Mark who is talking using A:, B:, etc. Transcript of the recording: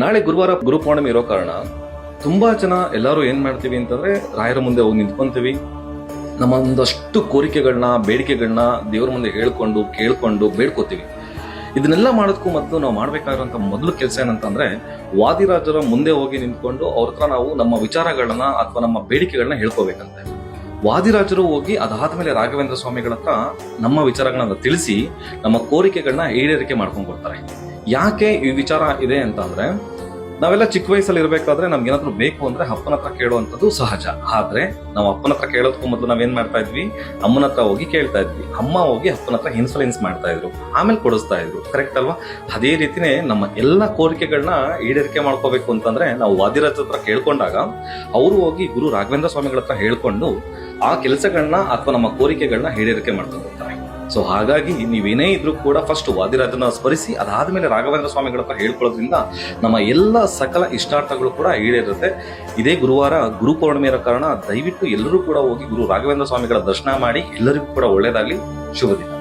A: ನಾಳೆ ಗುರುವಾರ ಗುರು ಪೌರ್ಣಿಮೆ ಇರೋ ಕಾರಣ ತುಂಬಾ ಜನ ಎಲ್ಲರೂ ಏನ್ ಮಾಡ್ತೀವಿ ಅಂತಂದ್ರೆ ರಾಯರ ಮುಂದೆ ಹೋಗಿ ನಿಂತ್ಕೊಂತೀವಿ. ನಮ್ಮ ಒಂದಷ್ಟು ಕೋರಿಕೆಗಳನ್ನ ಬೇಡಿಕೆಗಳನ್ನ ದೇವ್ರ ಮುಂದೆ ಹೇಳ್ಕೊಂಡು ಕೇಳ್ಕೊಂಡು ಬೇಡ್ಕೋತೀವಿ. ಇದನ್ನೆಲ್ಲ ಮಾಡೋದಕ್ಕೂ ಮೊದಲು ನಾವು ಮಾಡ್ಬೇಕಾಗಿರುವಂತ ಮೊದಲು ಕೆಲಸ ಏನಂತಂದ್ರೆ ವಾದಿರಾಜರ ಮುಂದೆ ಹೋಗಿ ನಿಂತ್ಕೊಂಡು ಅವ್ರ ಹತ್ರ ನಾವು ನಮ್ಮ ವಿಚಾರಗಳನ್ನ ಅಥವಾ ನಮ್ಮ ಬೇಡಿಕೆಗಳನ್ನ ಹೇಳ್ಕೋಬೇಕಂತೆ. ವಾದಿರಾಜರು ಹೋಗಿ ಅದಾದ್ಮೇಲೆ ರಾಘವೇಂದ್ರ ಸ್ವಾಮಿಗಳ ಹತ್ರ ನಮ್ಮ ವಿಚಾರಗಳನ್ನ ತಿಳಿಸಿ ನಮ್ಮ ಕೋರಿಕೆಗಳನ್ನ ಈಡೇರಿಕೆ ಮಾಡ್ಕೊಂಡು ಕೊಡ್ತಾರೆ. ಯಾಕೆ ಈ ವಿಚಾರ ಇದೆ ಅಂತ ಅಂದ್ರೆ, ನಾವೆಲ್ಲ ಚಿಕ್ಕ ವಯಸ್ಸಲ್ಲಿ ಇರ್ಬೇಕಾದ್ರೆ ನಮ್ಗೆ ಏನಾದ್ರು ಬೇಕು ಅಂದ್ರೆ ಅಪ್ಪನ ಹತ್ರ ಕೇಳುವಂಥದ್ದು ಸಹಜ. ಆದ್ರೆ ನಾವು ಅಪ್ಪನ ಹತ್ರ ಕೇಳೋದಕ್ಕೂ ಮೊದಲು ನಾವೇನ್ ಮಾಡ್ತಾ ಇದ್ವಿ, ಅಮ್ಮನ ಹತ್ರ ಹೋಗಿ ಕೇಳ್ತಾ ಇದ್ವಿ. ಅಮ್ಮ ಹೋಗಿ ಅಪ್ಪನ ಹತ್ರ ಇನ್ಫ್ಲುಯೆನ್ಸ್ ಮಾಡ್ತಾ ಇದ್ರು, ಆಮೇಲೆ ಕೊಡಿಸ್ತಾ ಇದ್ರು. ಕರೆಕ್ಟ್ ಅಲ್ವಾ? ಅದೇ ರೀತಿನೇ ನಮ್ಮ ಎಲ್ಲ ಕೋರಿಕೆಗಳನ್ನ ಈಡೇರಿಕೆ ಮಾಡ್ಕೋಬೇಕು ಅಂತಂದ್ರೆ ನಾವು ವಾದಿರಾಜ ಹತ್ರ ಕೇಳ್ಕೊಂಡಾಗ ಅವರು ಹೋಗಿ ಗುರು ರಾಘವೇಂದ್ರ ಸ್ವಾಮಿಗಳ ಹತ್ರ ಹೇಳ್ಕೊಂಡು ಆ ಕೆಲಸಗಳನ್ನ ಅಥವಾ ನಮ್ಮ ಕೋರಿಕೆಗಳನ್ನ ಈಡೇರಿಕೆ ಮಾಡ್ಕೊಂಡು ಹೋಗ್ತಾರೆ. ಸೊ ಹಾಗಾಗಿ ನೀವೇನೇ ಇದ್ರೂ ಕೂಡ ಫಸ್ಟ್ ವಾದಿರಾಜನ ಸ್ಮರಿಸಿ ಅದಾದ್ಮೇಲೆ ರಾಘವೇಂದ್ರ ಸ್ವಾಮಿಗಳ ಹತ್ರ ಹೇಳ್ಕೊಳ್ಳೋದ್ರಿಂದ ನಮ್ಮ ಎಲ್ಲ ಸಕಲ ಇಷ್ಟಾರ್ಥಗಳು ಕೂಡ ಈಡೇರುತ್ತೆ. ಇದೇ ಗುರುವಾರ ಗುರು ಪೌರ್ಣಿಮೆ ಇರೋ ಕಾರಣ ದಯವಿಟ್ಟು ಎಲ್ಲರೂ ಕೂಡ ಹೋಗಿ ಗುರು ರಾಘವೇಂದ್ರ ಸ್ವಾಮಿಗಳ ದರ್ಶನ ಮಾಡಿ ಎಲ್ಲರಿಗೂ ಕೂಡ ಒಳ್ಳೇದಾಗ್ಲಿ. ಶುಭ ದಿನ.